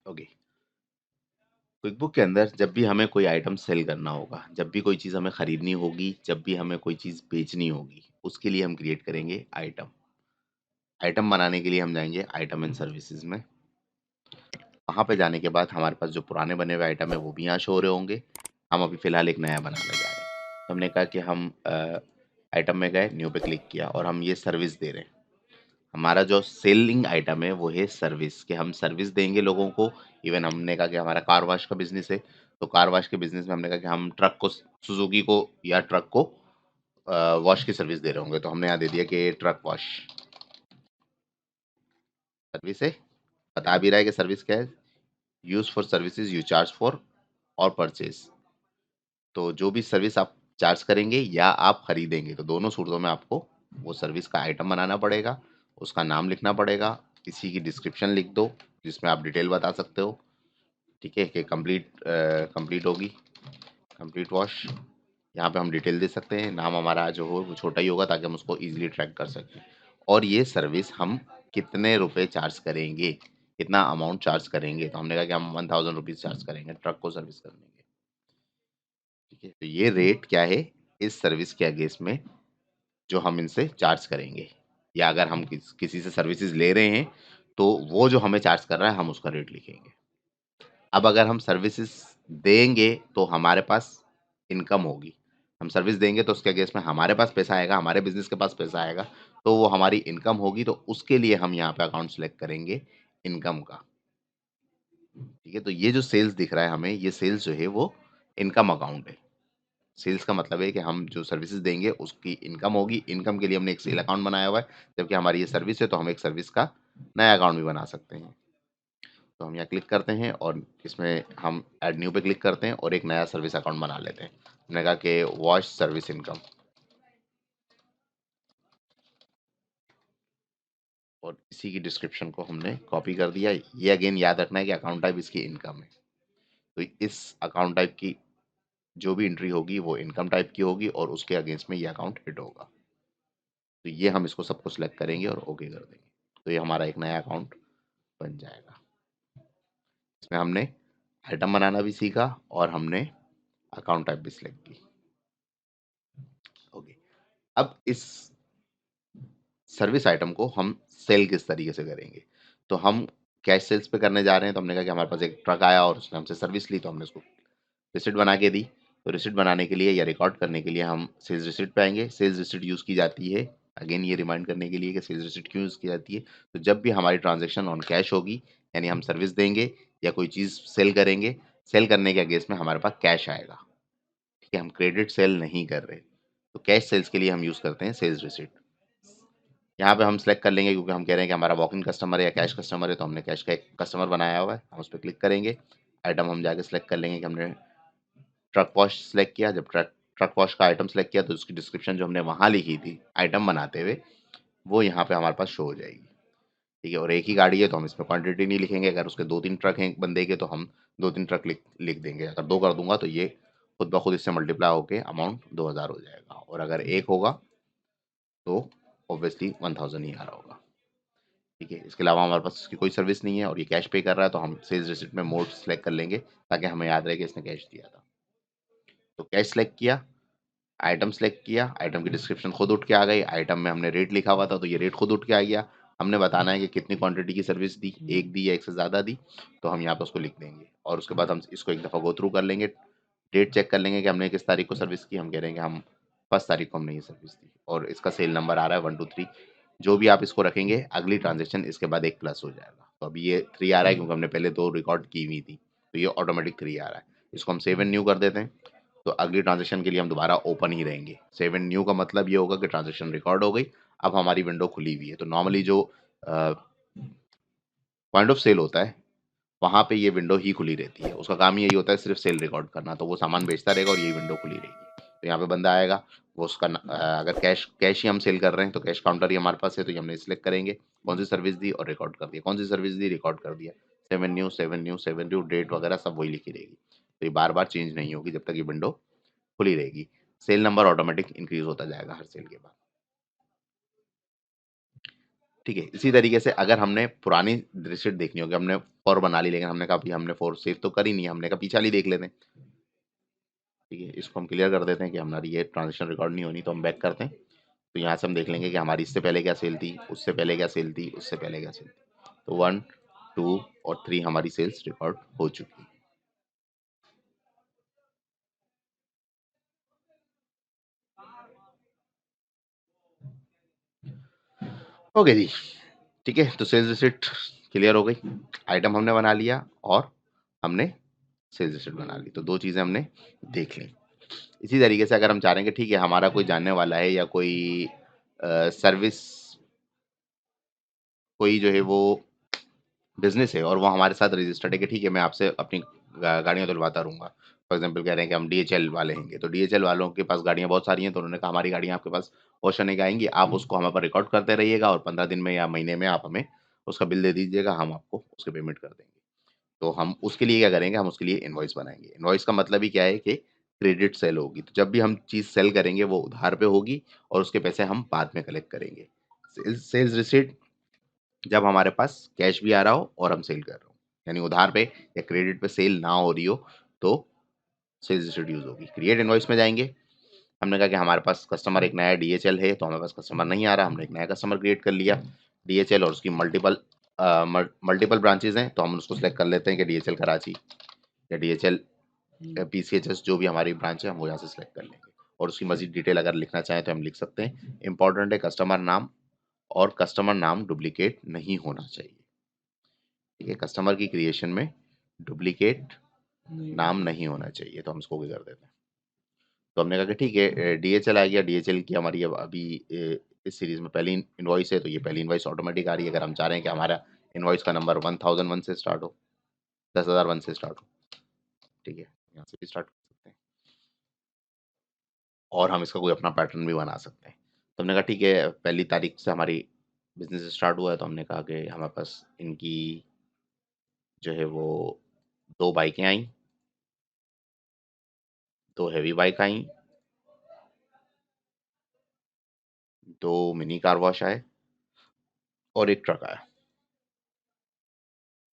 Okay. Quick book के अंदर जब भी हमें कोई आइटम सेल करना होगा, जब भी कोई चीज़ हमें खरीदनी होगी, जब भी हमें कोई चीज़ बेचनी होगी, उसके लिए हम क्रिएट करेंगे आइटम। आइटम बनाने के लिए हम जाएँगे आइटम एंड सर्विसेज़ में। वहाँ पे जाने के बाद हमारे पास जो पुराने बने हुए आइटम है वो भी यहाँ शो हो रहे होंगे। हम अभी फ़िलहाल एक नया बनाने जा रहे हैं। तो हमने कहा कि हम आइटम में गए, न्यू पे क्लिक किया और हम ये सर्विस दे रहे हैं। हमारा जो सेलिंग आइटम है वो है सर्विस, कि हम सर्विस देंगे लोगों को। इवन हमने कहा कि हमारा कार वॉश का बिज़नेस है, तो कार वॉश के बिज़नेस में हमने कहा कि हम ट्रक को, सुज़ुकी को या ट्रक को वॉश की सर्विस दे रहे होंगे। तो हमने यहाँ दे दिया कि ट्रक वॉश सर्विस है। बता भी रहा है कि सर्विस क्या है, use for services you charge for और परचेज़। तो जो भी सर्विस आप चार्ज करेंगे या आप खरीदेंगे, तो दोनों सूरतों में आपको वो सर्विस का आइटम बनाना पड़ेगा, उसका नाम लिखना पड़ेगा, इसी की डिस्क्रिप्शन लिख दो जिसमें आप डिटेल बता सकते हो। ठीक है कि कंप्लीट होगी, कंप्लीट वॉश। यहाँ पे हम डिटेल दे सकते हैं, नाम हमारा जो हो वो छोटा ही होगा ताकि हम उसको ईजिली ट्रैक कर सकें। और ये सर्विस हम कितने रुपए चार्ज करेंगे, कितना अमाउंट चार्ज करेंगे, तो हमने कहा कि हम 1000 रुपीज़ चार्ज करेंगे ट्रक को सर्विस करने के। ठीक है, तो ये रेट क्या है इस सर्विस के अगेंस्ट में जो हम इनसे चार्ज करेंगे, या अगर हम किसी से सर्विसेज ले रहे हैं तो वो जो हमें चार्ज कर रहा है हम उसका रेट लिखेंगे। अब अगर हम सर्विसेज देंगे तो हमारे पास इनकम होगी। हम सर्विस देंगे तो उसके अगेंस्ट में हमारे पास पैसा आएगा, हमारे बिजनेस के पास पैसा आएगा, तो वो हमारी इनकम होगी। तो उसके लिए हम यहाँ पे अकाउंट सेलेक्ट करेंगे इनकम का। ठीक है, तो ये जो सेल्स दिख रहा है हमें, ये सेल्स जो है वो इनकम अकाउंट है। सेल्स का मतलब है कि हम जो सर्विसेज देंगे उसकी इनकम होगी। इनकम के लिए हमने एक सेल अकाउंट बनाया हुआ है, जबकि हमारी ये सर्विस है तो हम एक सर्विस का नया अकाउंट भी बना सकते हैं। तो हम यहाँ क्लिक करते हैं और इसमें हम ऐड न्यू पे क्लिक करते हैं और एक नया सर्विस अकाउंट बना लेते हैं। हमने कहा कि वॉश सर्विस इनकम, और इसी की डिस्क्रिप्शन को हमने कॉपी कर दिया। ये अगेन याद रखना है कि अकाउंट टाइप इसकी इनकम है, तो इस अकाउंट टाइप की जो भी एंट्री होगी वो इनकम टाइप की होगी और उसके अगेंस्ट में ये अकाउंट हिट होगा। तो ये हम इसको सबको सिलेक्ट करेंगे और ओके कर देंगे, तो ये हमारा एक नया अकाउंट बन जाएगा। इसमें हमने आइटम बनाना भी सीखा और हमने अकाउंट टाइप भी सिलेक्ट की। ओके, अब इस सर्विस आइटम को हम सेल किस तरीके से करेंगे, तो हम कैश सेल्स पे करने जा रहे हैं। तो हमने कहा कि हमारे पास एक ट्रक आया और उसने हमसे सर्विस ली, तो हमने उसको रिसिप्ट बना के दी। तो रिसिप्ट बनाने के लिए या रिकॉर्ड करने के लिए हम सेल्स रिसिप्ट पे आएंगे। सेल्स रिसिप्ट यूज़ की जाती है अगेन ये रिमाइंड करने के लिए कि सेल्स रिसिप्ट क्यों यूज़ की जाती है। तो जब भी हमारी ट्रांजैक्शन ऑन कैश होगी, यानी हम सर्विस देंगे या कोई चीज़ सेल करेंगे, सेल करने के अगेंस्ट में हमारे पास कैश आएगा। ठीक है, हम क्रेडिट सेल नहीं कर रहे, तो कैश सेल्स के लिए हम यूज़ करते हैं सेल्स रिसिप्ट। यहाँ पे हम सेलेक्ट कर लेंगे क्योंकि हम कह रहे हैं कि हमारा वॉक इन कस्टमर है या कैश कस्टमर है, तो हमने कैश का एक कस्टमर बनाया हुआ है, हम उस पर क्लिक करेंगे। आइटम हम जाके सेलेक्ट कर लेंगे कि हमने ट्रक वॉश सेलेक्ट किया। जब ट्रक ट्रक वॉश का आइटम सेलेक्ट किया तो उसकी डिस्क्रिप्शन जो हमने वहाँ लिखी थी आइटम बनाते हुए, वो यहाँ पे हमारे पास शो हो जाएगी। ठीक है, और एक ही गाड़ी है तो हम इसमें क्वांटिटी नहीं लिखेंगे। अगर उसके 2-3 ट्रक हैं एक बंदे के तो हम 2-3 ट्रक लिख लिख देंगे। अगर 2 कर दूंगा तो ये खुद ब खुद इससे मल्टीप्लाई होके अमाउंट 2000 हो जाएगा, और अगर एक होगा तो ऑब्वियसली 1000 ही आ रहा होगा। ठीक है, इसके अलावा हमारे पास इसकी कोई सर्विस नहीं है और ये कैश पे कर रहा है, तो हम सेल्स रिसिप्ट में मोड सेलेक्ट कर लेंगे ताकि हमें याद रहे कि इसने कैश दिया था। तो कैश सेलेक्ट किया, आइटम सेलेक्ट किया, आइटम की डिस्क्रिप्शन खुद उठ के आ गई। आइटम में हमने रेट लिखा हुआ था तो ये रेट खुद उठ के आ गया। हमने बताना है कि कितनी क्वांटिटी की सर्विस दी, एक दी या एक से ज़्यादा दी, तो हम यहाँ पे उसको लिख देंगे। और उसके बाद हम इसको एक दफ़ा गो थ्रू कर लेंगे, डेट चेक कर लेंगे कि हमने किस तारीख को सर्विस की। हम कह रहे हैं कि हम 1 तारीख को हमने ये सर्विस दी और इसका सेल नंबर आ रहा है 123। जो भी आप इसको रखेंगे अगली ट्रांजेक्शन इसके बाद एक प्लस हो जाएगा। तो अभी ये 3 आ रहा है क्योंकि हमने पहले 2 रिकॉर्ड की हुई थी, तो ये ऑटोमेटिक 3 आ रहा है। इसको हम सेव एंड न्यू कर देते हैं, तो अगली ट्रांजेक्शन के लिए हम दोबारा ओपन ही रहेंगे। सेव एंड न्यू का मतलब ये होगा कि ट्रांजेक्शन रिकॉर्ड हो गई, अब हमारी विंडो खुली हुई है। तो नॉर्मली जो पॉइंट ऑफ सेल होता है वहाँ पे ये विंडो ही खुली रहती है, उसका काम यही होता है सिर्फ सेल रिकॉर्ड करना, तो वो सामान बेचता रहेगा और यही विंडो खुली रहेगी। तो यहाँ पे बंदा आएगा, वो उसका अगर कैश कैश ही हम सेल कर रहे हैं तो कैश काउंटर ही हमारे पास है, तो ये हमने सिलेक्ट करेंगे कौन सी सर्विस दी और रिकॉर्ड कर दिया, कौन सी सर्विस दी रिकॉर्ड कर दिया। 7 न्यू 7 न्यू डेट वगैरह सब वही लिखी रहेगी, तो ये बार बार चेंज नहीं होगी जब तक ये विंडो खुली रहेगी। सेल नंबर ऑटोमेटिक इंक्रीज होता जाएगा हर सेल के बाद। ठीक है? इसी तरीके से अगर हमने पुरानी रिसीट देखनी होगी, हमने फॉर बना ली, लेकिन हमने कहा अभी हमने फॉर सेव तो करी नहीं है, हमने कहा पीछे वाली देख लेते हैं। ठीक है? इसको हम क्लियर कर देते हैं कि हमारी ये ट्रांज़ैक्शन रिकॉर्ड नहीं होनी, तो हम बैक करते हैं। तो यहाँ से हम देख लेंगे कि हमारी इससे पहले क्या सेल थी, उससे पहले क्या सेल थी, उससे पहले क्या सेल थी। तो 1, 2 और 3 हमारी सेल्स रिकॉर्ड हो चुकी है। ओके जी, ठीक है? तो सेल्स रिसीट क्लियर हो गई, आइटम हमने बना लिया और हमने सेल्स रिसीट बना ली, तो 2 चीज़ें हमने देख ली। इसी तरीके से अगर हम चाह रहे हैं कि ठीक है हमारा कोई जानने वाला है या कोई सर्विस, कोई जो है वो बिज़नेस है और वो हमारे साथ रजिस्टर्ड है कि ठीक है मैं आपसे अपनी गाड़ियाँ धुलवाता रहूँगा। फॉर एग्ज़ाम्पल कह रहे हैं कि हम डीएचएल वाले हैं, तो डीएचएल वालों के पास गाड़ियाँ बहुत सारी हैं, तो उन्होंने कहा हमारी गाड़ियाँ आपके पास वॉश करने की आएँगी, आप उसको हमारे पास रिकॉर्ड करते रहिएगा और 15 दिन में या महीने में आप हमें उसका बिल दे दीजिएगा, हम आपको उसकी पेमेंट कर देंगे। तो हम उसके लिए क्या करेंगे, हम उसके लिए इनवॉइस बनाएँगे। इनवॉइस का मतलब ही क्या है कि क्रेडिट सेल होगी, तो जब भी हम चीज़ सेल करेंगे वो उधार पे होगी और उसके पैसे हम बाद में कलेक्ट करेंगे। सेल्स सेल्स रिसीट जब हमारे पास कैश भी आ रहा हो और हम सेल कर रहे हो, यानी उधार पे या क्रेडिट पे सेल ना हो रही हो, तो सेल्स रिसीट यूज़ होगी। क्रिएट इनवॉइस में जाएँगे, हमने कहा कि हमारे पास कस्टमर एक नया डीएचएल है, तो हमारे पास कस्टमर नहीं आ रहा, हमने एक नया कस्टमर क्रिएट कर लिया। डीएचएल और उसकी मल्टीपल ब्रांचेज़ हैं, तो हम उसको सेलेक्ट कर लेते हैं कि डीएचएल कराची या डीएचएल पीसीएचएस जो भी हमारी ब्रांच है, हम वो यहाँ से सेलेक्ट कर लेंगे और उसकी मज़ीद डिटेल अगर लिखना चाहें तो हम लिख सकते हैं। इम्पोर्टेंट है कस्टमर नाम और कस्टमर नाम डुप्लीकेट नहीं होना चाहिए। ठीक है? कस्टमर की क्रिएशन में डुप्लीकेट नाम नहीं होना चाहिए, तो हम इसको ओके कर देते हैं। तो हमने कहा कि ठीक है डीएचएल आ गया, डीएचएल की हमारी अब अभी इस सीरीज़ में पहली इनवॉइस है, तो ये पहली इनवॉइस ऑटोमेटिक आ रही है। अगर हम चाह रहे हैं कि हमारा इनवॉइस का नंबर 1001 से स्टार्ट हो, 10,001 से स्टार्ट हो, ठीक है? यहाँ से भी स्टार्ट कर सकते हैं और हम इसका कोई अपना पैटर्न भी बना सकते हैं। तो हमने कहा ठीक है पहली तारीख से हमारी बिज़नेस स्टार्ट हुआ है, तो हमने कहा कि हमारे पास इनकी जो है वो 2 बाइकें आईं, 2 हेवी बाइक आईं, 2 मिनी कार वॉश आए और 1 ट्रक आया।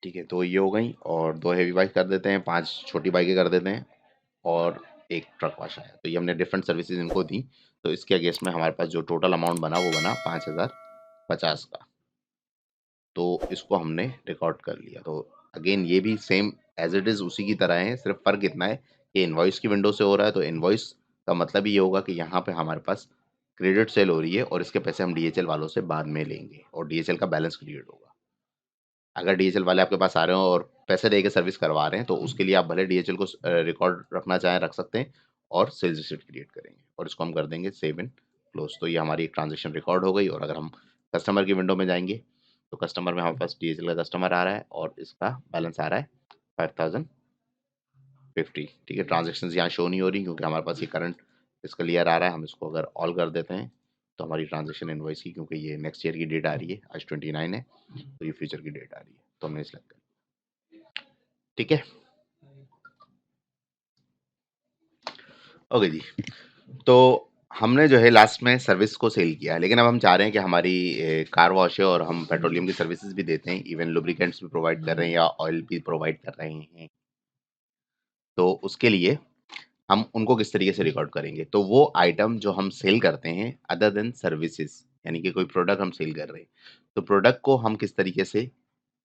ठीक है, तो ये हो गई और 2 हेवी बाइक कर देते हैं, 5 छोटी बाइकें कर देते हैं और 1 ट्रक वॉश आया। तो ये हमने डिफरेंट सर्विसेज़ इनको दी, तो इसके अगेंस्ट में हमारे पास जो टोटल अमाउंट बना वो बना 5,050 का। तो इसको हमने रिकॉर्ड कर लिया। तो अगेन ये भी सेम एज़ इट इज़ उसी की तरह है, सिर्फ़ फ़र्क इतना है कि इनवॉइस की विंडो से हो रहा है, तो इनवॉइस का मतलब ये होगा कि यहाँ पे हमारे पास क्रेडिट सेल हो रही है और इसके पैसे हम डीएचएल वालों से बाद में लेंगे और डीएचएल का बैलेंस क्रिएट होगा। अगर डीएचएल वाले आपके पास आ रहे हो और पैसे दे के सर्विस करवा रहे हैं, तो उसके लिए आप भले डीएचएल को रिकॉर्ड रखना चाहें, रख सकते हैं और सेल्स रिसीट क्रिएट करेंगे और इसको हम कर देंगे सेव एंड क्लोज़। तो ये हमारी एक ट्रांज़ैक्शन रिकॉर्ड हो गई और अगर हम कस्टमर की विंडो में जाएँगे, तो कस्टमर में हमारे पास डीएचएल का कस्टमर आ रहा है और इसका बैलेंस आ रहा है 5050। ठीक है, ट्रांज़ैक्शंस यहाँ शो नहीं हो रही क्योंकि हमारे पास ये करंट फिस्कल ईयर आ रहा है। हम इसको अगर ऑल कर देते हैं, तो हमारी ट्रांज़ैक्शन इनवॉइस की, क्योंकि ये नेक्स्ट ईयर की डेट आ रही है, आज 29 है, तो ये फ्यूचर की डेट आ रही है, तो हमने सिलेक्ट कर ठीक है? ओके जी। तो हमने जो है लास्ट में सर्विस को सेल किया है, लेकिन अब हम चाह रहे हैं कि हमारी कार वॉश है और हम पेट्रोलियम की सर्विसेज भी देते हैं, इवन लुब्रिकेंट्स भी प्रोवाइड कर रहे हैं या ऑयल भी प्रोवाइड कर रहे हैं। तो उसके लिए हम उनको किस तरीके से रिकॉर्ड करेंगे? तो वो आइटम जो हम सेल करते हैं अदर देन सर्विसेज, यानी कि कोई प्रोडक्ट हम सेल कर रहे हैं, तो प्रोडक्ट को हम किस तरीके से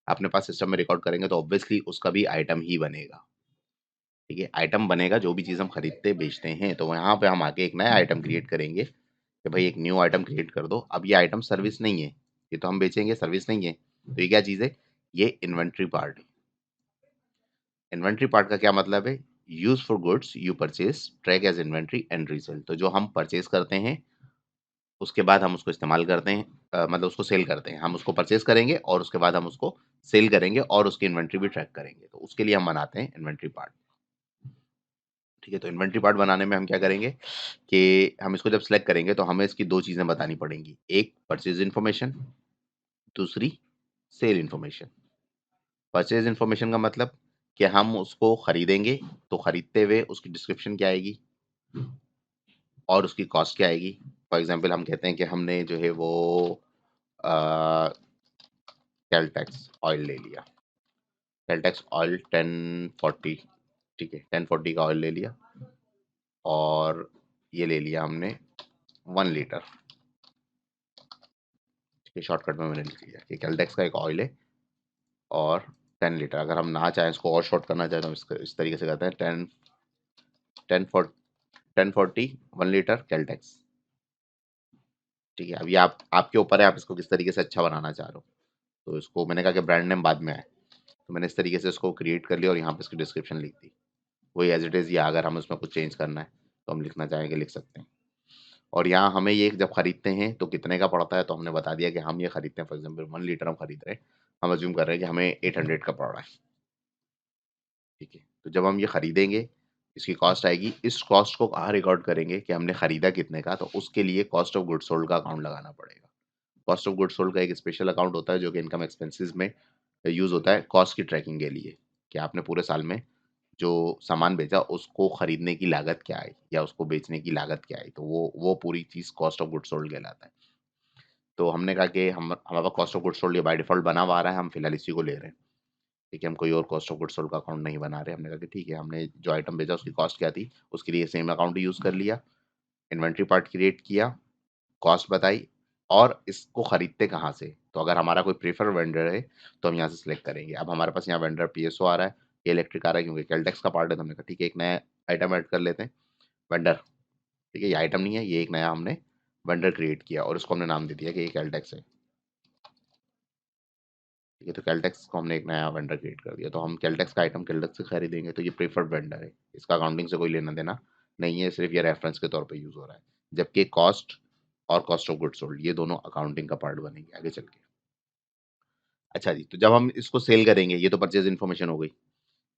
अपने पास सिस्टम में रिकॉर्ड करेंगे, तो ऑब्वियसली उसका भी आइटम ही बनेगा। ठीक है? आइटम बनेगा जो भी चीज़ हम खरीदते बेचते हैं, तो वहाँ पे हम आके एक नया आइटम क्रिएट करेंगे कि भाई एक न्यू आइटम क्रिएट कर दो। अब ये आइटम सर्विस नहीं है, ये तो हम बेचेंगे, सर्विस नहीं है। तो ये क्या चीज़ है? ये इन्वेंटरी पार्ट है। इन्वेंटरी पार्ट का क्या मतलब है? Use for goods you purchase, track as inventory and resale. तो जो हम परचेज़ करते हैं, उसके बाद हम उसको इस्तेमाल करते हैं, मतलब उसको सेल करते हैं। हम उसको परचेज़ करेंगे और उसके बाद हम उसको सेल करेंगे और उसकी इन्वेंटरी भी ट्रैक करेंगे। तो उसके लिए हम बनाते हैं इन्वेंटरी पार्ट। ठीक है, तो इन्वेंटरी पार्ट बनाने में हम क्या करेंगे कि हम इसको जब सेलेक्ट करेंगे तो हमें इसकी 2 चीज़ें बतानी पड़ेंगी। एक परचेज़ इन्फॉर्मेशन, दूसरी सेल इन्फॉर्मेशन। परचेज़ इन्फॉर्मेशन का मतलब कि हम उसको खरीदेंगे, तो खरीदते हुए उसकी डिस्क्रिप्शन क्या आएगी और उसकी कॉस्ट क्या आएगी। फॉर एग्ज़ाम्पल हम कहते हैं कि हमने जो है वो कैलटेक्स ऑयल ले लिया, कैलटेक्स ऑयल 1040, ठीक है 1040 का ऑयल ले लिया, और ये ले लिया हमने 1 लीटर, ठीक है शॉर्टकट में मैंने लिख लिया कि कैलटेक्स का एक ऑयल है और 10 लीटर। अगर हम ना चाहें इसको और शॉर्ट करना चाहें तो हम इसको इस तरीके से करते हैं 1040 1 लीटर कैलटेक्स, ठीक है। अब ये आपके ऊपर है, आप इसको किस तरीके से अच्छा बनाना चाह रहे हो। तो इसको मैंने कहा कि ब्रांड नेम बाद में आए, तो मैंने इस तरीके से इसको क्रिएट कर लिया और यहाँ पे इसकी डिस्क्रिप्शन लिख दी वही एज इट इज़, या अगर हम उसमें कुछ चेंज करना है तो हम लिखना चाहेंगे लिख सकते हैं। और यहाँ हमें ये जब खरीदते हैं तो कितने का पड़ता है, तो हमने बता दिया कि हम ये खरीदते हैं, फॉर एग्जाम्पल 1 लीटर हम खरीद रहे हैं, हम अज्यूम कर रहे हैं कि हमें 800 का पड़ रहा है, ठीक है। तो जब हम ये खरीदेंगे इसकी कॉस्ट आएगी, इस कॉस्ट को कहाँ रिकॉर्ड करेंगे कि हमने खरीदा कितने का, तो उसके लिए कॉस्ट ऑफ गुड्स सोल्ड का अकाउंट लगाना पड़ेगा। कॉस्ट ऑफ गुड्स सोल्ड का एक स्पेशल अकाउंट होता है जो कि इनकम एक्सपेंसेस में यूज़ होता है कॉस्ट की ट्रैकिंग के लिए, कि आपने पूरे साल में जो सामान बेचा उसको खरीदने की लागत क्या आई या उसको बेचने की लागत क्या आई, तो वो पूरी चीज़ कॉस्ट ऑफ गुड्स सोल्ड कहलाता है। तो हमने कहा कि हम हमारे पास कॉस्ट ऑफ गुड्स सोल्ड ये बाय डिफ़ॉल्ट बना हुआ आ रहा है, हम फिलहाल इसी को ले रहे हैं, ठीक है। हम कोई और कॉस्ट ऑफ गुड्स सोल्ड का अकाउंट नहीं बना रहे। हमने कहा कि ठीक है, हमने जो आइटम बेचा उसकी कॉस्ट क्या थी, उसके लिए सेम अकाउंट ही यूज़ कर लिया, इन्वेंटरी पार्ट क्रिएट किया, कॉस्ट बताई और इसको खरीदते कहाँ से, तो अगर हमारा कोई प्रेफर वेंडर है तो हम यहाँ से सिलेक्ट करेंगे। अब हमारे पास यहाँ वेंडर पीएसओ आ रहा है, ये इलेक्ट्रिक आ रहा है क्योंकि कैलटेक्स का पार्ट है, तो हमने कहा ठीक है एक नया आइटम ऐड कर लेते हैं, वेंडर, ठीक है। ये आइटम नहीं है, ये एक नया हमने वेंडर क्रिएट किया और उसको हमने नाम दे दिया कि ये कैलटेक्स है, ठीक है। तो कैलटेक्स को हमने एक नया वेंडर क्रिएट कर दिया, तो हम कैलटेक्स का आइटम कैलटेक्स से खरीदेंगे, तो ये प्रेफर्ड वेंडर है, इसका अकाउंटिंग से कोई लेना देना नहीं है, सिर्फ ये रेफरेंस के तौर पे यूज हो रहा है। जबकि कॉस्ट और कॉस्ट ऑफ गुड्स सोल्ड ये दोनों अकाउंटिंग का पार्ट बनेंगे आगे चल के। अच्छा जी, तो जब हम इसको सेल करेंगे, ये तो परचेज इन्फॉर्मेशन हो गई,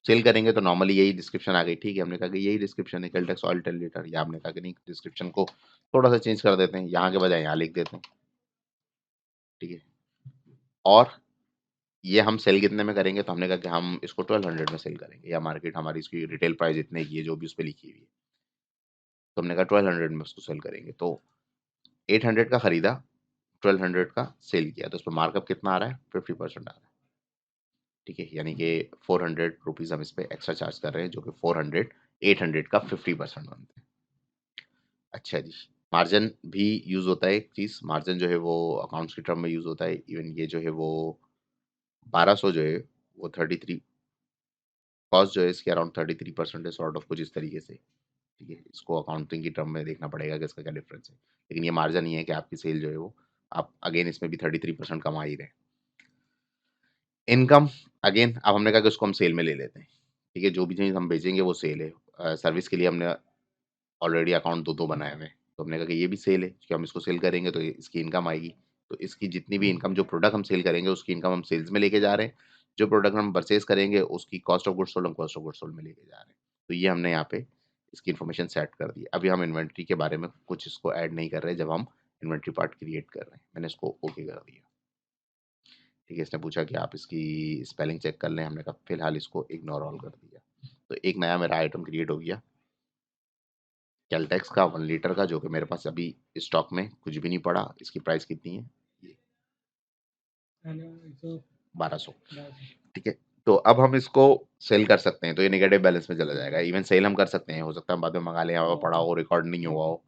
सेल करेंगे तो नॉर्मली यही डिस्क्रिप्शन आ गई, ठीक है। हमने कहा कि यही डिस्क्रिप्शन है कैलटेक्स ऑयल 10 लीटर, या हमने कहा कि नहीं डिस्क्रिप्शन को थोड़ा सा चेंज कर देते हैं, यहाँ के बजाय यहाँ लिख देते हैं, ठीक है। और ये हम सेल कितने में करेंगे, तो हमने कहा कि हम इसको 1200 में सेल करेंगे, या मार्केट हमारी इसकी रिटेल प्राइस इतने की है जो भी उस पर लिखी हुई है, तो हमने कहा 1200 में उसको सेल करेंगे। तो 800 का खरीदा, 1200 का सेल किया, तो उस पर मार्कअप कितना आ रहा है, 50% आ रहा है, ठीक है। यानी कि 400 रुपीज़ हम इस पे एक्स्ट्रा चार्ज कर रहे हैं, जो कि 400 800 का 50% बनते हैं। अच्छा जी, मार्जिन भी यूज़ होता है, एक चीज़ मार्जिन जो है वो अकाउंट्स की टर्म में यूज़ होता है। इवन ये जो है वो 1200 जो है वो 33, कॉस्ट जो है इसकी अराउंड 33% है, सॉर्ट ऑफ कुछ इस तरीके से, ठीक है। इसको अकाउंटिंग की टर्म में देखना पड़ेगा कि इसका क्या डिफरेंस है, लेकिन ये मार्जिन ही है कि आपकी सेल जो है वो आप अगेन इसमें भी 33% कमा ही रहे हैं। इनकम अगेन अब हमने कहा कि उसको हम सेल में ले लेते हैं, ठीक है। जो भी चीज़ हम बेचेंगे वो सेल है। सर्विस के लिए हमने ऑलरेडी अकाउंट दो दो बनाए हुए हैं, तो हमने कहा कि ये भी सेल है कि हम इसको सेल करेंगे तो इसकी इनकम आएगी। तो इसकी जितनी भी इनकम, जो प्रोडक्ट हम सेल करेंगे उसकी इनकम हम सेल्स में लेके जा रहे हैं, जो प्रोडक्ट हम परचेज करेंगे उसकी कॉस्ट ऑफ गुड्स सोल्ड हम कॉस्ट ऑफ गुड्स सोल्ड में लेके जा रहे हैं। तो ये हमने यहाँ पे इसकी इन्फॉर्मेशन सेट कर दी। अभी हम इन्वेंट्री के बारे में कुछ इसको ऐड नहीं कर रहे जब हम इन्वेंट्री पार्ट क्रिएट कर रहे हैं। मैंने इसको ओके कर दिया, ठीक है। इसने पूछा कि आप इसकी स्पेलिंग चेक कर लें, हमने कहा फिलहाल इसको इग्नोर ऑल कर दिया। तो एक नया मेरा आइटम क्रिएट हो गया कैलटेक्स का 1 लीटर का, जो कि मेरे पास अभी स्टॉक में कुछ भी नहीं पड़ा। इसकी प्राइस कितनी है, ये 1200, ठीक है। तो अब हम इसको सेल कर सकते हैं, तो ये नेगेटिव बैलेंस में चला जाएगा। इवन सेल हम कर सकते हैं, हो सकता है हम बाद में मंगा लें, हमारा पड़ा हो रिकॉर्ड नहीं हुआ हो,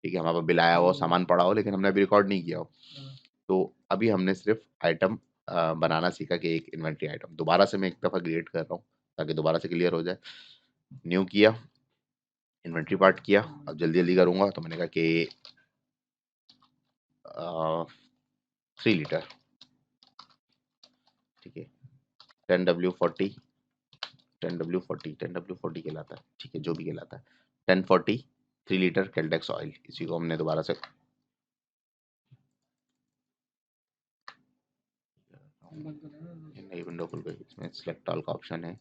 ठीक है। हमारे पास बिल आया हो सामान पड़ा हो लेकिन हमने अभी रिकॉर्ड नहीं किया हो। तो अभी हमने सिर्फ आइटम बनाना सीखा कि एक इन्वेंट्री आइटम दोबारा से मैं एक दफ़ा क्रिएट कर रहा हूँ ताकि दोबारा से क्लियर हो जाए। न्यू किया, इन्वेंट्री पार्ट किया, अब जल्दी जल्दी करूँगा, तो मैंने कहा कि 3 लीटर, ठीक है। 10W40, 10W40, 10W40 कहलाता है, ठीक है, जो भी कहलाता है। 1040 3 लीटर कैलटेक्स ऑयल, इसी को हमने दोबारा से नई विंडो खुल गई, इसमें सिलेक्ट ऑल का ऑप्शन है,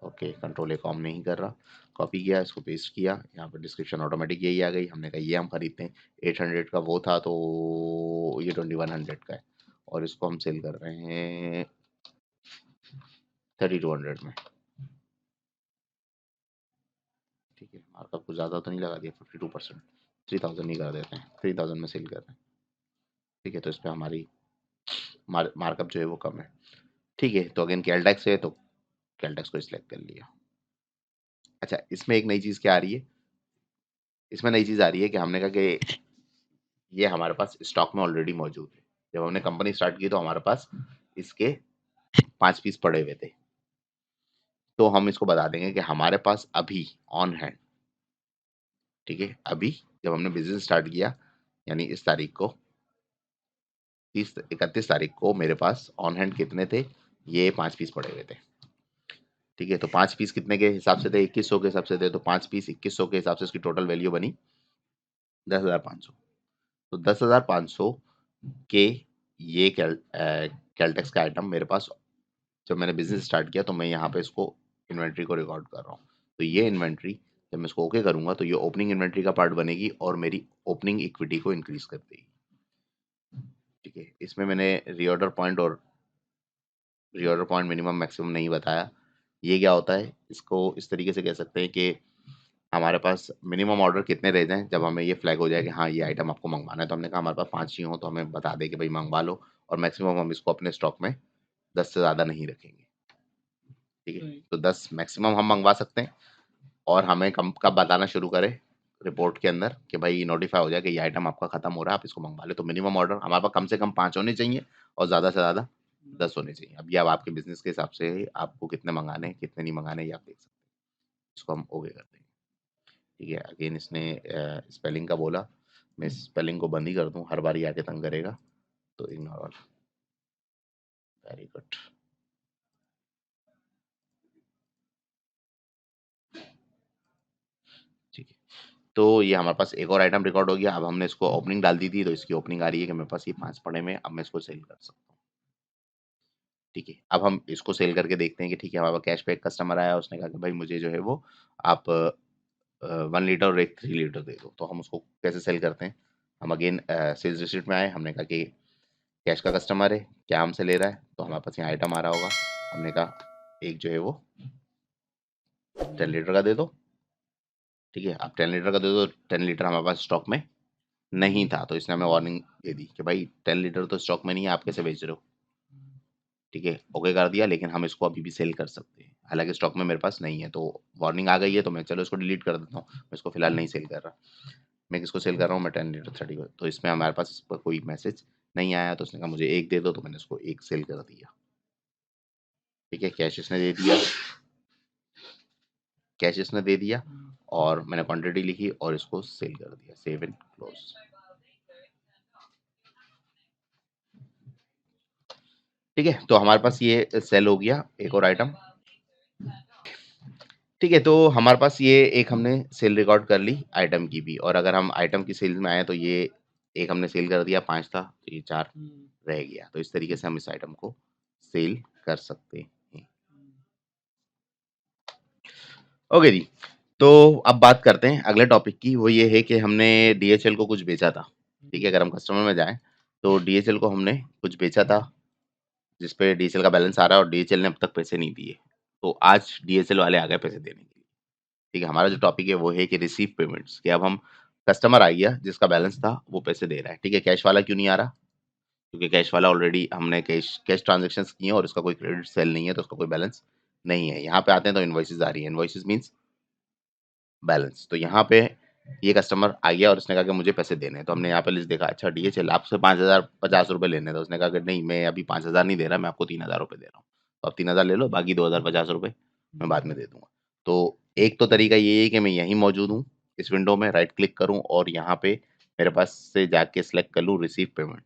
ओके। कंट्रोल ए कॉम नहीं कर रहा, कॉपी किया, इसको पेस्ट किया, यहाँ पर डिस्क्रिप्शन ऑटोमेटिक यही आ गई। हमने कहा ये हम खरीदते हैं, 800 का वो था तो ये 2100 का है, और इसको हम सेल कर रहे हैं 3200 में, ठीक है। मार्कअप कुछ ज़्यादा तो नहीं लगा दिया, 52%, 3000 नहीं कर देते हैं, 3000 में सेल कर रहे हैं, ठीक है। तो इस पर हमारी मार्कअप जो है वो कम है। ठीक है, तो अगेन कैलटेक्स है तो कैलटेक्स को सिलेक्ट कर लिया। अच्छा, इसमें एक नई चीज़ क्या आ रही है, इसमें नई चीज़ आ रही है कि हमने कहा कि ये हमारे पास स्टॉक में ऑलरेडी मौजूद है। जब हमने कंपनी स्टार्ट की तो हमारे पास इसके 5 पीस पड़े हुए थे। तो हम इसको बता देंगे कि हमारे पास अभी ऑन हैंड, ठीक है, अभी जब हमने बिज़नेस स्टार्ट किया यानी इस तारीख को 31 तारीख को मेरे पास ऑन हैंड कितने थे, ये 5 पीस पड़े हुए थे। ठीक है, तो 5 पीस कितने के हिसाब से थे, 2100 के हिसाब से थे, तो 5 पीस 2100 के हिसाब से उसकी टोटल वैल्यू बनी 10,500। तो 10,500 के ये कैलटेक्स का आइटम मेरे पास जब मैंने बिजनेस स्टार्ट किया तो मैं यहाँ पे इसको इन्वेंट्री को रिकॉर्ड कर रहा हूँ। तो ये इन्वेंट्री जब मैं इसको ओके करूंगा तो ये ओपनिंग इन्वेंट्री का पार्ट बनेगी और मेरी ओपनिंग इक्विटी को इंक्रीज कर देगी। ठीक है, इसमें मैंने रीऑर्डर पॉइंट और रीऑर्डर पॉइंट मिनिमम मैक्सिमम नहीं बताया। ये क्या होता है, इसको इस तरीके से कह सकते हैं कि हमारे पास मिनिमम ऑर्डर कितने रह जाएँ जब हमें ये फ्लैग हो जाए कि हाँ, ये आइटम आपको मँगवाना है। तो हमने कहा हमारे पास 5 ही हो तो हमें बता दें कि भई मँगवा लो और मैक्सिमम हम इसको अपने स्टॉक में 10 से ज़्यादा नहीं रखेंगे। ठीक है? तो 10 मैक्सिमम हम मँगवा सकते हैं और हमें कब बताना शुरू करें रिपोर्ट के अंदर कि भाई नोटिफ़ाई हो जाए कि ये आइटम आपका खत्म हो रहा है, आप इसको मँगवा लें। तो मिनिमम ऑर्डर हमारे पास कम से कम 5 होने चाहिए और ज़्यादा से ज़्यादा 10 होने चाहिए। अब ये अब आपके बिज़नेस के हिसाब से है, आपको कितने मँगाने हैं, कितने नहीं मँगाने ये आप देख सकते हैं। इसको हम ओके कर देंगे। ठीक है, अगेन इसने स्पेलिंग का बोला, मैं स्पेलिंग को बंद ही कर दूँ, हर बार ये आके तंग करेगा, तो इग्नोर ऑल। Very good. ठीक है, तो ये हमारे पास एक और आइटम रिकॉर्ड हो गया। अब हमने इसको ओपनिंग डाल दी थी, तो इसकी ओपनिंग आ रही है कि मेरे पास ये 5 पड़े में, अब मैं इसको सेल कर सकता हूँ। ठीक है, अब हम इसको सेल करके देखते हैं कि ठीक है, हमारे पास कैश पे एक कस्टमर आया, उसने कहा कि भाई मुझे जो है वो आप 1 लीटर और एक 3 लीटर दे दो। तो हम उसको कैसे सेल करते हैं, हम अगेन सेल्स रिसीप्ट में आए, हमने कहा कि कैश का कस्टमर है, क्या हमसे ले रहा है, तो हमारे पास यहाँ आइटम आ रहा होगा। हमने कहा एक जो है वो 10 लीटर का दे दो। ठीक है, अब 10 लीटर का दे दो, 10 लीटर हमारे पास स्टॉक में नहीं था, तो इसने हमें वार्निंग दे दी कि भाई 10 लीटर तो स्टॉक में नहीं है, आप कैसे बेच रहे हो। ठीक है, ओके कर दिया, लेकिन हम इसको अभी भी सेल कर सकते हैं, हालांकि स्टॉक में मेरे पास नहीं है। तो वार्निंग आ गई है तो मैं चलो इसको डिलीट कर देता हूँ, मैं इसको फिलहाल नहीं सेल कर रहा। मैं किसको सेल कर रहा हूँ, मैं 10 लीटर 30 को। तो इसमें हमारे पास इस पर कोई मैसेज नहीं आया, तो उसने कहा मुझे एक दे दो, तो मैंने इसको एक सेल कर दिया। ठीक है, कैश इसने दे दिया, कैश इसने दे दिया और मैंने क्वांटिटी लिखी और इसको सेल कर दिया, सेव एंड क्लोज। ठीक है, तो हमारे पास ये सेल हो गया एक और आइटम। ठीक है, तो हमारे पास ये एक हमने सेल रिकॉर्ड कर ली आइटम की भी, और अगर हम आइटम की सेल्स में आए तो ये एक हमने सेल कर दिया, 5 था तो ये 4 रह गया। तो इस तरीके से हम इस आइटम को सेल कर सकते हैं। ओके जी, तो अब बात करते हैं अगले टॉपिक की। वो ये है कि हमने डीएचएल को कुछ बेचा था। ठीक है, अगर हम कस्टमर में जाएँ तो डीएचएल को हमने कुछ बेचा था, जिस पे डीएचएल का बैलेंस आ रहा है और डीएचएल ने अब तक पैसे नहीं दिए। तो आज डीएचएल वाले आ गए पैसे देने के लिए। ठीक है, हमारा जो टॉपिक है वो है कि रिसीव पेमेंट्स, कि अब हम कस्टमर आ गया जिसका बैलेंस था वो पैसे दे रहा है। ठीक है, कैश वाला क्यों नहीं आ रहा? क्योंकि कैश वाला ऑलरेडी हमने कैश कैश ट्रांज़ैक्शंस किए हैं और उसका कोई क्रेडिट सेल नहीं है, तो उसका कोई बैलेंस नहीं है। यहाँ पे आते हैं तो इनवॉइसेज़ आ रही है। इनवॉइसेज़ मीन्स बैलेंस। तो यहाँ पे ये कस्टमर आ गया और उसने कहा कि मुझे पैसे देने हैं। तो हमने यहाँ पे लिस्ट देखा, अच्छा डीएचएल आपसे 5,050 रुपए लेने हैं। तो उसने कहा कि नहीं, मैं अभी 5,000 नहीं दे रहा, मैं आपको 3,000 रुपए दे रहा हूँ। तो आप 3,000 ले लो, बाकी 2,050 रुपए मैं बाद में दे दूँगा। तो एक तो तरीका ये है कि मैं यहीं मौजूद हूँ, इस विंडो में राइट क्लिक करूँ और यहाँ पे मेरे पास से जाके सिलेक्ट कर लूँ रिसीव पेमेंट,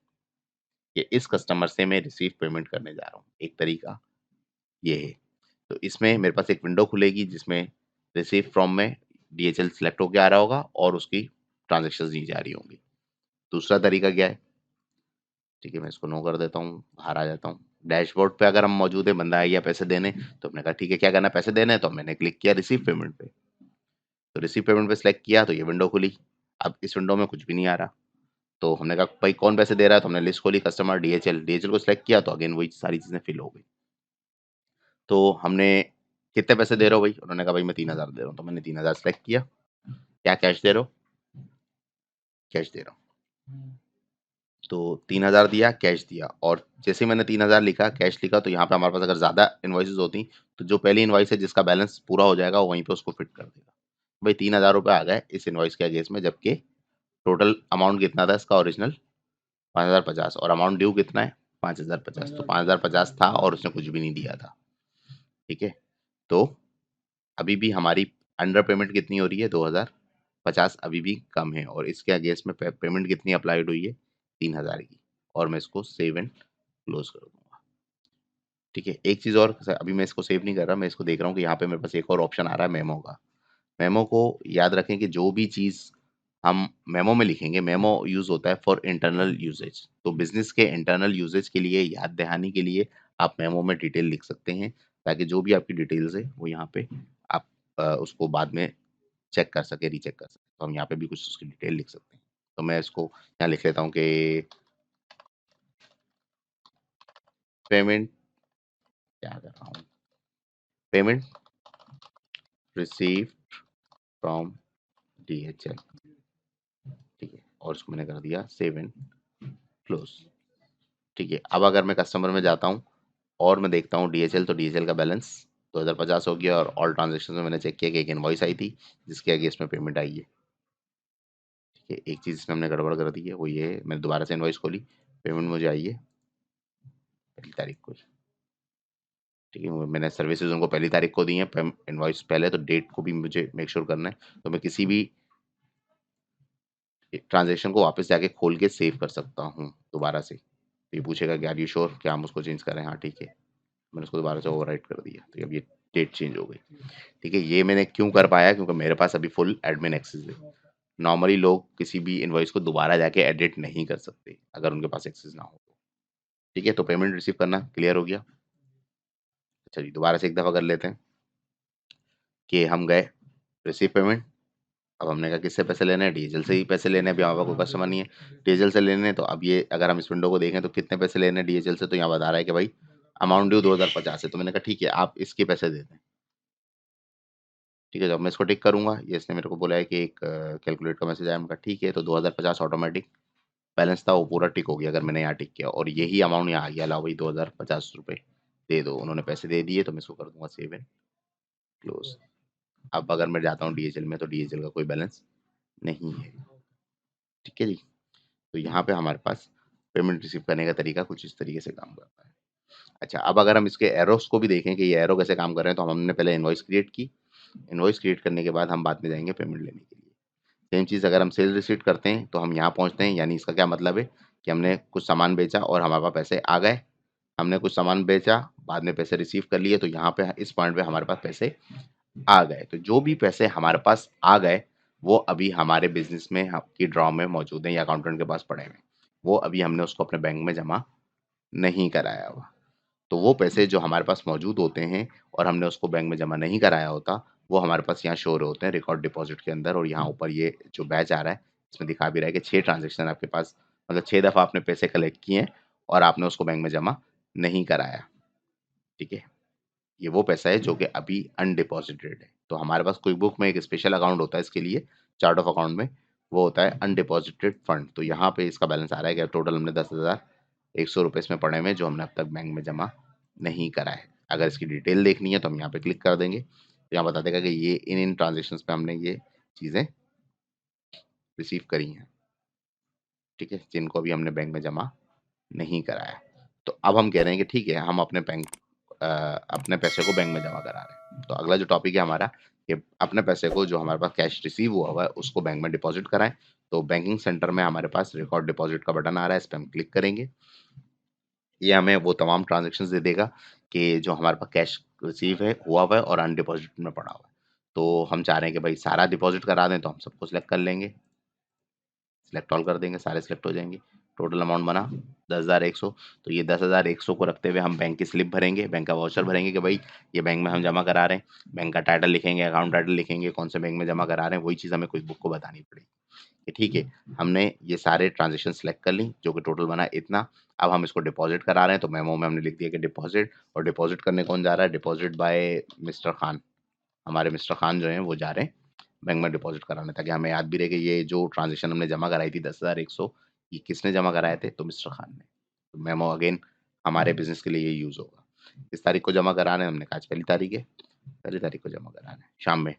कि इस कस्टमर से मैं रिसीव पेमेंट करने जा रहा हूँ। एक तरीका ये है। तो इसमें मेरे पास एक विंडो खुलेगी जिसमें रिसीव फ्रॉम में डीएचएल सिलेक्ट होके आ रहा होगा और उसकी ट्रांज़ैक्शंस दी जा रही होंगी। दूसरा तरीका क्या है? ठीक है, मैं इसको नो कर देता हूँ, बाहर आ जाता हूँ। डैशबोर्ड पे अगर हम मौजूद है, बंदा आ गया पैसे देने, तो हमने कहा ठीक है, क्या करना है, पैसे देने हैं, तो मैंने क्लिक किया रिसीव पेमेंट पे। तो रिसीव पेमेंट पे सिलेक्ट किया तो ये विंडो खुली। अब इस विंडो में कुछ भी नहीं आ रहा। तो हमने कहा भाई कौन पैसे दे रहा है, तो हमने लिस्ट खोली, कस्टमर डीएचएल, डीएचएल को सिलेक्ट किया तो अगेन वही सारी चीज़ें फिल हो गई। तो हमने कितने पैसे दे रहे हो भाई? उन्होंने कहा भाई मैं 3,000 दे रहा हूँ। तो मैंने 3,000 सिलेक्ट किया। क्या कैश दे रहे हो? कैश दे रहा हूँ। तो 3000 दिया, कैश दिया, और जैसे ही मैंने 3000 लिखा, कैश लिखा, तो यहाँ पे हमारे पास अगर ज़्यादा इनवॉइसेस होती तो जो पहली इनवॉइस है जिसका बैलेंस पूरा हो जाएगा वहीं पे उसको फिट कर देगा। भाई 3000 रुपये आ गए इस इनवॉइस के अगेंस्ट में, जबकि टोटल अमाउंट कितना था इसका ओरिजिनल 5050, और अमाउंट ड्यू कितना है 5050, तो 5050 था और उसने कुछ भी नहीं दिया था। ठीक है, तो अभी भी हमारी अंडर पेमेंट कितनी हो रही है 2050, अभी भी कम है, और इसके अगेंस्ट में पेमेंट कितनी अप्लाइड हुई है 3000 की, और मैं इसको सेव एंड क्लोज कर दूंगा। ठीक है, एक चीज़ और, अभी मैं इसको सेव नहीं कर रहा, मैं इसको देख रहा हूँ कि यहाँ पे मेरे पास एक और ऑप्शन आ रहा है मेमो का। मेमो को याद रखें कि जो भी चीज़ हम मेमो में लिखेंगे, मेमो यूज़ होता है फॉर इंटरनल यूजेज, तो बिजनेस के इंटरनल यूजेज के लिए, याद दहानी के लिए आप मेमो में डिटेल लिख सकते हैं, ताकि जो भी आपकी डिटेल्स है वो यहाँ पे आप उसको बाद में चेक कर सके, रीचेक कर सके। तो हम यहाँ पे भी कुछ उसकी डिटेल लिख सकते हैं। तो मैं इसको यहाँ लिख लेता हूँ कि पेमेंट, क्या कर रहा हूँ, पेमेंट रिसीव फ्रॉम DHL। ठीक है, और उसको मैंने कर दिया सेव एंड क्लोज। ठीक है, अब अगर मैं कस्टमर में जाता हूँ और मैं देखता हूँ DHL, तो DHL का बैलेंस 2050 हो गया, और ऑल ट्रांजेक्शन में मैंने चेक किया कि एक इनवॉइस आई थी जिसके अगेंस्ट में पेमेंट आई है। ठीक है, एक चीज़ इसमें हमने गड़बड़ कर दी है, वो ये है, मैंने दोबारा से इनवॉइस खोली, पेमेंट मुझे आई है 1 तारीख को। ठीक है, मैंने सर्विसेज उनको 1 तारीख को दी है, इनवॉइस पहले, तो डेट को भी मुझे मेक श्योर करना है, तो मैं किसी भी ट्रांजेक्शन को वापस जाके खोल के सेव कर सकता हूँ दोबारा से। तो ये पूछेगा कि आर यू श्योर, क्या हम उसको चेंज करें, हाँ ठीक है, मैंने उसको दोबारा से ओवरराइट कर दिया, तो अब ये डेट चेंज हो गई। ठीक है, ये मैंने क्यों कर पाया, क्योंकि मेरे पास अभी फुल एडमिन एक्सेस है। नॉर्मली लोग किसी भी इनवॉइस को दोबारा जाके एडिट नहीं कर सकते अगर उनके पास एक्सेस ना हो तो। ठीक है, तो पेमेंट रिसीव करना क्लियर हो गया। अच्छा जी, दोबारा से एक दफ़ा कर लेते हैं कि हम गए रिसीव पेमेंट, अब हमने कहा किससे पैसे लेने हैं, डीएचएल से ही पैसे लेने हैं, अभी हमारे पास कोई कस्टमर नहीं है, डीएचएल से लेने हैं। तो अब ये अगर हम इस विंडो को देखें तो कितने पैसे लेने हैं डीएचएल से, तो यहाँ बता रहा है कि भाई अमाउंट ड्यू 2050 है, तो मैंने कहा ठीक है आप इसके पैसे दे दें। ठीक है, जब मैं इसको टिक करूंगा, ये इसने मेरे को बोला है कि एक कैलकुलेट का मैसेज आया, मैंने कहा ठीक है, तो 2050 ऑटोमेटिक बैलेंस था वो पूरा टिक हो गया अगर मैंने यहाँ टिक किया, और यही अमाउंट यहाँ आ गया, लाओ भाई 2050 रुपये दे दो, उन्होंने पैसे दे दिए, तो मैं इसको कर दूंगा सेव एंड क्लोज। अब अगर मैं जाता हूँ डीएचएल में, तो डीएचएल का कोई बैलेंस नहीं है। ठीक है जी, तो यहाँ पे हमारे पास पेमेंट रिसीव करने का तरीका कुछ इस तरीके से काम करता है। अच्छा, अब अगर हम इसके एरोस को भी देखें कि ये एरो कैसे काम कर रहे हैं, तो हमने पहले इनवॉइस क्रिएट की, इनवॉइस क्रिएट करने के बाद हम बाद में जाएंगे पेमेंट लेने के लिए। सेम चीज़ अगर हम सेल रिसीट करते हैं तो हम यहाँ पहुँचते हैं, यानी इसका क्या मतलब है कि हमने कुछ सामान बेचा और हमारे पास पैसे आ गए, हमने कुछ सामान बेचा, बाद में पैसे रिसीव कर लिए, तो यहाँ पे इस पॉइंट पे हमारे पास पैसे आ गए। तो जो भी पैसे हमारे पास आ गए वो अभी हमारे बिजनेस में की ड्रॉ में मौजूद हैं या अकाउंटेंट के पास पड़े हैं, वो अभी हमने उसको अपने बैंक में जमा नहीं कराया हुआ। तो वो पैसे जो हमारे पास मौजूद होते हैं और हमने उसको बैंक में जमा नहीं कराया होता, वो हमारे पास यहाँ शो होते हैं रिकॉर्ड डिपॉजिट के अंदर, और यहाँ ऊपर ये जो बैच आ रहा है इसमें दिखा भी रहा है कि 6 ट्रांजेक्शन आपके पास, मतलब 6 दफ़ा आपने पैसे कलेक्ट किए हैं और आपने उसको बैंक में जमा नहीं कराया। ठीक है, ये वो पैसा है जो कि अभी अनडिपॉजिटेड है। तो हमारे पास क्विक बुक में एक स्पेशल अकाउंट होता है इसके लिए, चार्ट ऑफ अकाउंट में, वो होता है अनडिपॉजिटेड फंड। तो यहाँ पे इसका बैलेंस आ रहा है कि टोटल हमने 10,100 रुपये इसमें पड़े हुए हैं जो हमने अब तक बैंक में जमा नहीं करा है। अगर इसकी डिटेल देखनी है तो हम यहाँ पे क्लिक कर देंगे, तो यहाँ बता देगा कि ये इन ट्रांजेक्शन्स पे हमने ये चीज़ें रिसीव करी हैं। ठीक है, जिनको अभी हमने बैंक में जमा नहीं कराया। तो अब हम कह रहे हैं कि ठीक है, हम अपने अपने पैसे को बैंक में जमा करा रहे हैं। तो अगला जो टॉपिक है हमारा, कि अपने पैसे को जो हमारे पास कैश रिसीव हुआ है उसको बैंक में डिपॉजिट कराएं। तो बैंकिंग सेंटर में हमारे पास रिकॉर्ड डिपॉजिट का बटन आ रहा है, इस पर हम क्लिक करेंगे। ये हमें वो तमाम ट्रांजेक्शन दे देगा कि जो हमारे पास कैश रिसीव है हुआ हुआ है और अनडिपॉजिट में पड़ा हुआ है। तो हम चाह रहे हैं कि भाई सारा डिपॉजिट करा दें, तो हम सबको सिलेक्ट कर लेंगे, सिलेक्ट ऑल कर देंगे, सारे सिलेक्ट हो जाएंगे। टोटल अमाउंट बना 10,100। तो ये 10,100 को रखते हुए हम बैंक की स्लिप भरेंगे, बैंक का वाउचर भरेंगे कि भाई ये बैंक में हम जमा करा रहे हैं, बैंक का टाइटल लिखेंगे, अकाउंट टाइटल लिखेंगे, कौन से बैंक में जमा करा रहे हैं, वही चीज़ हमें क्विक बुक को बतानी पड़ेगी कि ठीक है, हमने ये सारे ट्रांजेक्शन सेलेक्ट कर ली जो कि टोटल बना इतना। अब हम इसको डिपॉजिट करा रहे हैं, तो मेमो में हमने लिख दिया कि डिपॉजिट, और डिपॉजिट करने कौन जा रहा है, डिपॉजिट बाय मिस्टर खान, हमारे मिस्टर खान जो हैं वो जा रहे हैं बैंक में डिपॉजिट कराने, ताकि हमें याद भी रहे कि ये जो ट्रांजेक्शन हमने जमा कराई थी 10,100, ये किसने जमा कराए थे? तो मिस्टर खान ने। तो मेमो अगेन हमारे बिज़नेस के लिए ये यूज़ होगा। इस तारीख को जमा कराना है, हमने कहा आज पहली तारीख है, पहली तारीख को जमा कराना है, शाम में।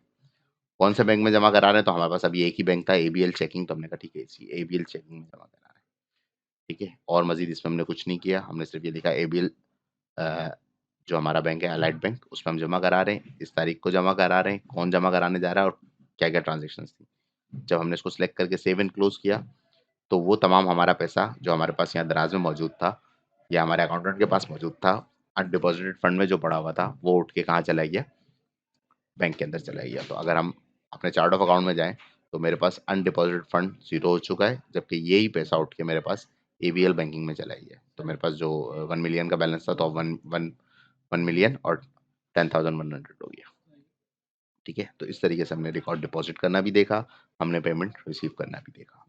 कौन से बैंक में जमा कराना है? तो हमारे पास अभी एक ही बैंक था, एबीएल चेकिंग, तो हमने कहा ठीक है, इसी एबीएल चेकिंग में जमा कराना है, ठीक है? और मज़ीद इसमें हमने कुछ नहीं किया, हमने सिर्फ़ ये लिखा एबीएल जो हमारा बैंक है अलाइड बैंक, उसमें हम जमा करा रहे हैं, इस तारीख को जमा करा रहे हैं, कौन जमा कराने जा रहा है और क्या-क्या ट्रांज़ैक्शंस थी। जब हमने इसको सिलेक्ट करके सेव एंड क्लोज़ किया, तो वो तमाम हमारा पैसा जो हमारे पास यहाँ दराज़ में मौजूद था या हमारे अकाउंटेंट के पास मौजूद था, अनडिपॉज़िटेड फंड में जो पड़ा हुआ था, वो उठ के कहाँ चला गया? बैंक के अंदर चला गया। तो अगर हम अपने चार्ट ऑफ अकाउंट में जाएँ, तो मेरे पास अनडिपॉज़िटेड फंड 0 हो चुका है, जबकि यही पैसा उठ के मेरे पास एबीएल बैंकिंग में चला गया। तो मेरे पास जो 1 मिलियन का बैलेंस था, तो अब 1 मिलियन और 10,100 हो गया। ठीक है? तो इस तरीके से हमने रिकॉर्ड डिपॉज़िट करना भी देखा, हमने पेमेंट रिसीव करना भी देखा।